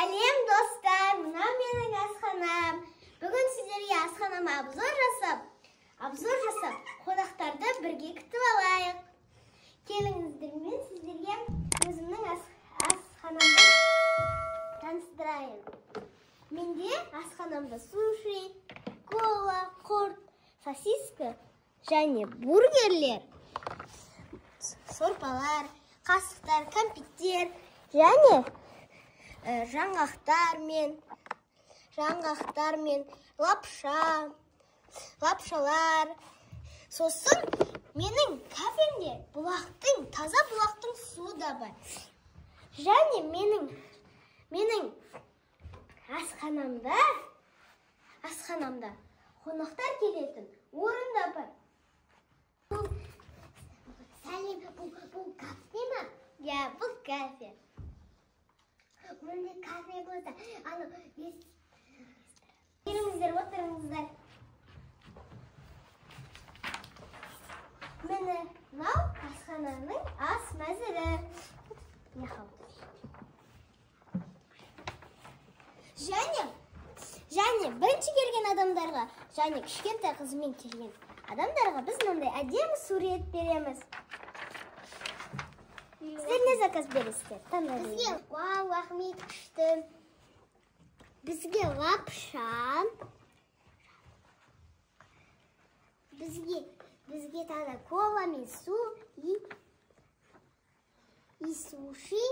Сәлем достар, мына менің асханам. Бүгін сіздерге асханама обзор жасап, қонақтарды бірге күтіп алайық. Келіңіздер, мен сіздерге өзімнің асханамды таныстырайын. Менде асханамда суши, кола, құрт, сосиска және бургерлер, сорпалар, қасықтар, кәмпиттер және жаңғақтар мен лапшалар. Сосын менің кафемде таза бұлақтың суы да бар. Және менің асханамда қонақтар келетін орын да бар. Сәлем, бұл кафе ма? Я, бұл кафе. Мында кафе болса, келіңіздер, отырыңыздар. Міне мынау асхананың ас мәзірі. Және бірінші келген адамдарға, және кішкентай қызымен келген адамдарға біз мынандай әдемі сурет береміз. Сіздер не заказ бересіздер? Бізге рахмет күшті. Бізге лапша. Бізге тағы кола мен су и суши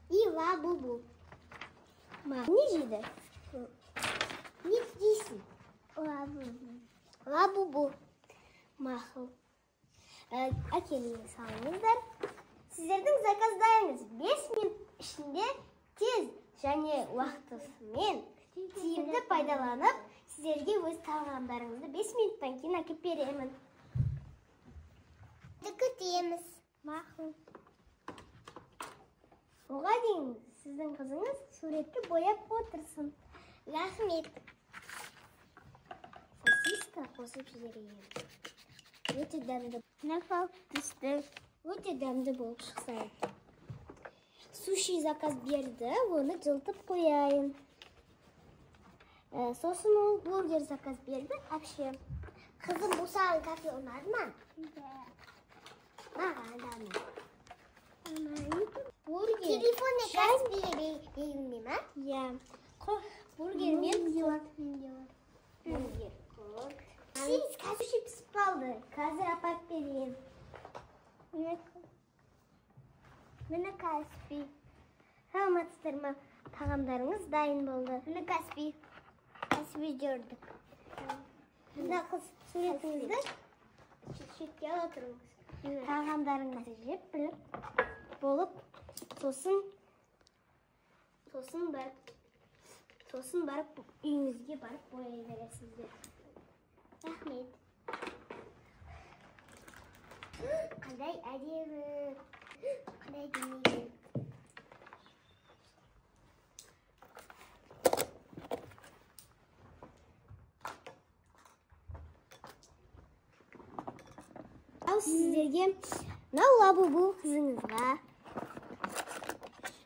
и лабубу. Не жейді? Не дейсің? Лабубу. Мақыл. Әкеліңіз салыңыздар. Сіздердің заказдарыңыз 5 минут ішінде тез және уақытысымен тиімді пайдаланып, сіздерге өз тағамдарыңызды 5 минуттан кейін әкеп беремін. Күтеміз. Мақұл. Оған дейін сіздің қызыңыз суретті бояп отырсын. Рахмет. Сосиска қосып жіберейін. Өте дәмді. Нақал түсті. Өте дәмді болып шықса екен. Суши заказ берді, оны жылтып қояйын. Сосын ол бургер заказ берді. Әпше, қызым бұл саған кафе ұнады ма? Маған адамы. Бургер. Телефонна каспи берейін ме? Я. Бургер мен бургер. Сіз кәсуші пісіп қалды. Қазір апарып берейін. Мені кәспи. Саламатсыздар ма? Тағамдарыңыз дайын болды. Мені кәспи жүрдік. Мына қыз суретіңізді шетке ала тұрыңыз. Тағамдарыңызды жеп біліп болып, сосын барып үйіңізге барып бояй бересіздер. Рахмет. Қандай әдемі. Қандай демейді. Ал сіздерге лабубу қызыңызға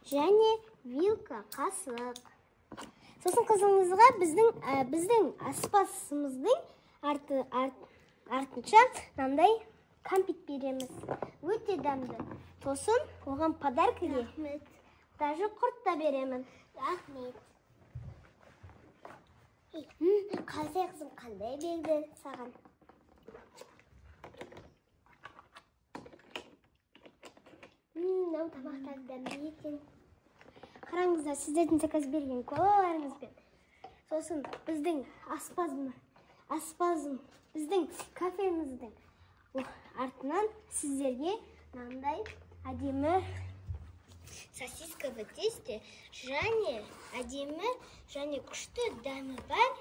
және вилка, қасық. Сосын қызыңызға біздің аспазымыздың артынша мынандай кәмпит береміз. Өте дәмді. Сосын оған подаркаға даже құрт та беремін. Рахмет. Қалай қызым, қандай берді саған? Мынау тамақтар дәмді екен. Қараңыздар, сіздердің заказ берген колаларыңызбен. Сосын біздің біздің кафеміздің артынан сіздерге мынандай әдемі сосиска в тесте және әдемі және күшті дәмі бар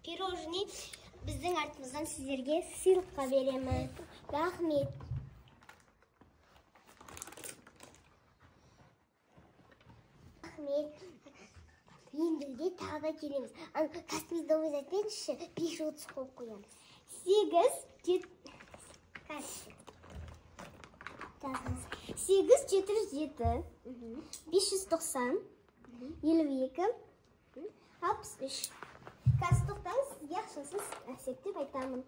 пирожный біздің артымыздан сіздерге сыйлыққа беремін. Рахмет. Ендіге тағы да келеміз. Каспиді ойыз айтпеңізші, 5-30 қойып қоямыз. 8, 7, 807, 590, 52, 63. Қазір тоқтаңыз, сізге ақшасын әсептеп айтамын.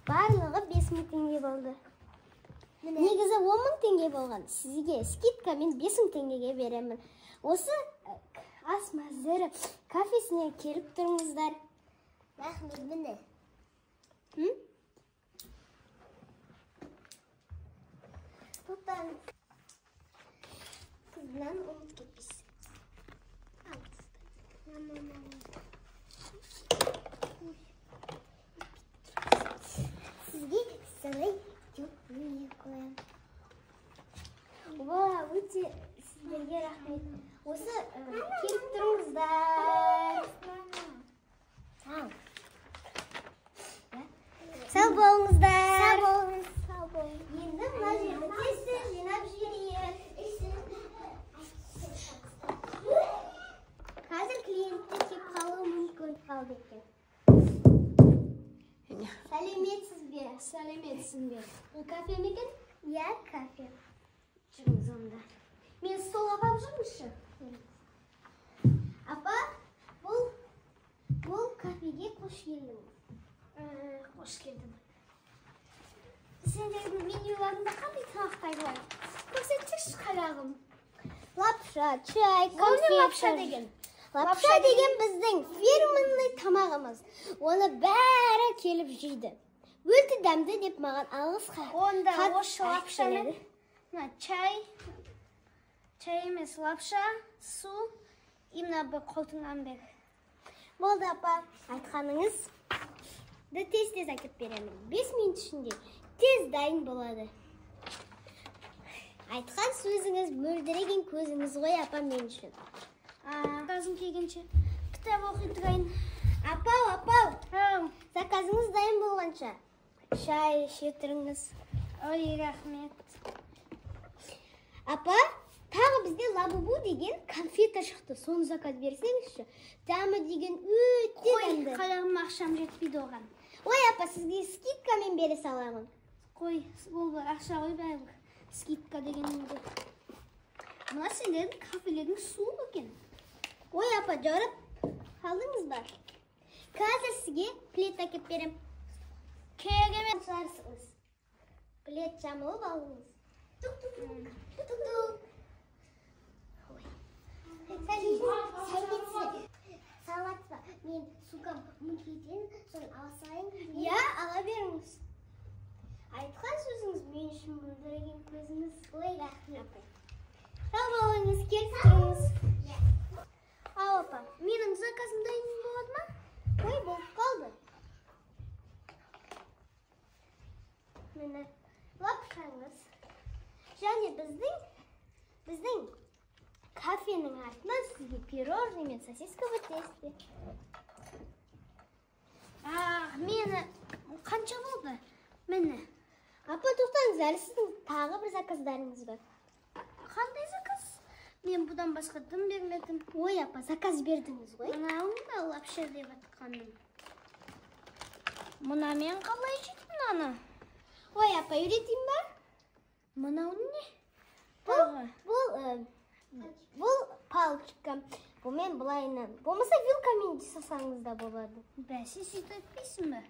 Барлығы 5000 теңге болды. Негізі 10.000 теңге болған. Сізге скидкамен 5000 теңгеге беремін. Осы ас мәзірі кафесіне келіп тұрыңыздар. Рахмет, міне. Тоқтаңыз. Қызынан ұмыт кетпейсіз. Сізге сырай не қоям. Өте сіздерге рахмет. Осы келіп тұрыңыздар. Сау болыңыздар. Сау болыңыз. Енді мына жерді тез жинап жіберейік. Қазір клиенттер келіп қалуы мүмкін. Қалды екен. Сәлеметсіз бе? Сәлеметсің бе? Бұл кафе ме екен? Иә, кафе. Жүріңіз онда. Мен стол апап жүрмінші? Апа, бұл кафеге қош келдіңіз. Қош келдім. Сендердің менюларында қандай тамақтар бар? Көрсетші қарағым. Лапша, чай, конфет. Лапша деген? Лапша деген біздің фирменный тамағымыз. Оны бәрі келіп жейді. Өте дәмді деп маған алғыс Онда осы лапшаны чай емес, лапша, су, именно бір қолтыңнан бер. Болды апа, айтқаныңыз тез әкеп беремін. 5 минут ішінде тез дайын болады. Айтқан сөзіңіз мөлдіреген көзіңіз ғой апа мен үшін. Заказым келгенше кітап оқи тұрайын. Апау, заказыңыз дайын болғанша шай іше тұрыңыз. Ой, рахмет. Апа, тағы бізде лабубу деген конфета шықты. Соны заказ берсеңізші. Дәмі деген өте дәмді. Қой, қалағым ақшам жетпейді оған. Ой, апа, сізге скидкамен бере саламын. Қой, ол бір ақша ғой бәрібір. Скидка дегенімде. Мына сендердің кафелердің суы екен. Ой, апа, жарып қалдыңыз ба? Қазір сізге плет әкеп берем. Керемет. Жарсыңыз. Плет жамылып алыңыз. Тук-тук. Салат ба? Мен сукам мүмкеден соны алсайын. Я, ала беріңіз. Айтқан сөзіңіз мен үшін мөлдіреген көзіңіз. Ой, рахмет. Сау болыңыз, келіп тұрыңыз. Ау, апа, менің заказым дайын болады ма? Ой, болып қалды. Мені лапшаңыз. Және біздің кафенің артынан сізге пирожный мен сосиска өтесті. Мені қанша болды? Мені. Апа, тоқтаңыз, әлі сіздің тағы бір заказдарыңыз бар. Қандай заказ? Мен бұдан басқа дым бермедім. Ой, апа, заказ бердіңіз ғой. Мынауында лапша деп атқаным. Мұна мен қалай жеттім аны? Ой, апа, үйретейін ба? Мынау не? Бұл палочка. Бұмен бұлайынан. Болмаса вилкамен жасасаңыз да болады. Бәсе, сөйтіп етпейсің бе?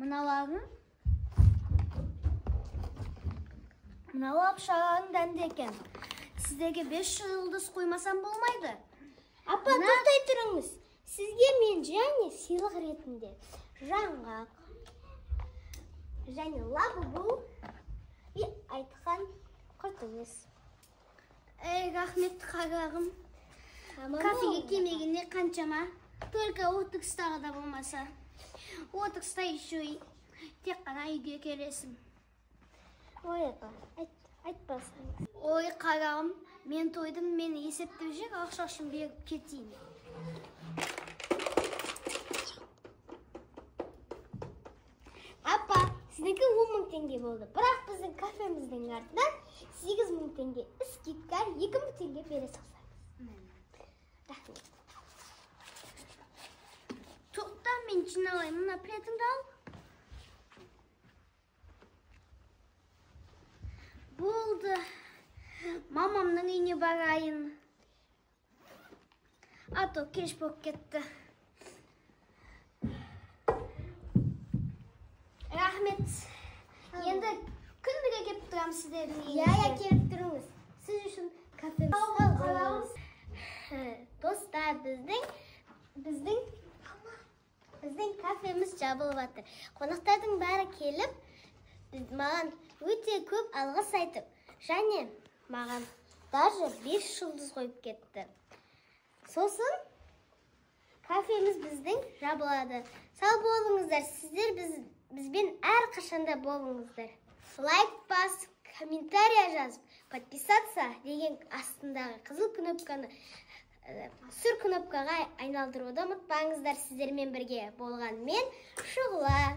Мыналарың? Мына лапшаның дәмді екен. Сіздерге 5 жұлдыз қоймасам болмайды. Апа, тоқтай тұрыңыз. Сізге мен және сыйлық ретінде жаңғақ және лабубу айтқан құртыңыз. Рахмет қарағым. Кафеге келмегенде қаншама? Только отырыстағы да болмаса. Отырыста еще тек қана үйге келесің. Ой, апа, айтпасаңыз. Ой, қарағым, мен тойдым, мен есептеп жүр, ақшашын беріп кетейін. Апа, сіздікі 10.000 теңге болды. Бірақ біздің кафеміздің артынан 8.000 теңге скидка 2.000 теңге бере салсаңыз. Рахмет. жиналайын. Мына плетіңді ал. Болды. Мамамның үйіне барайын. Ато кеш болып кетті. Рахмет. Енді күндіге кеп тұрам сіздердің үйіне. Я келіп тұрыңыз. Сіз үшін кафеміз қалғанымыз. Достар, біздің кафеміз жабылып жатыр. Қонақтардың бәрі келіп, маған өте көп алғыс айтып, және маған даже 5 жұлдыз қойып кетті. Сосын кафеміз біздің жабылады. Сау болыңыздар, сіздер бізбен әр қашанда болыңыздар. Лайк басып, комментария жазып, подписаться деген астындағы қызыл кнопканы сүр кнопкаға айналдыруды ұмытпаңыздар. Сіздермен бірге болған мен Шұғыла.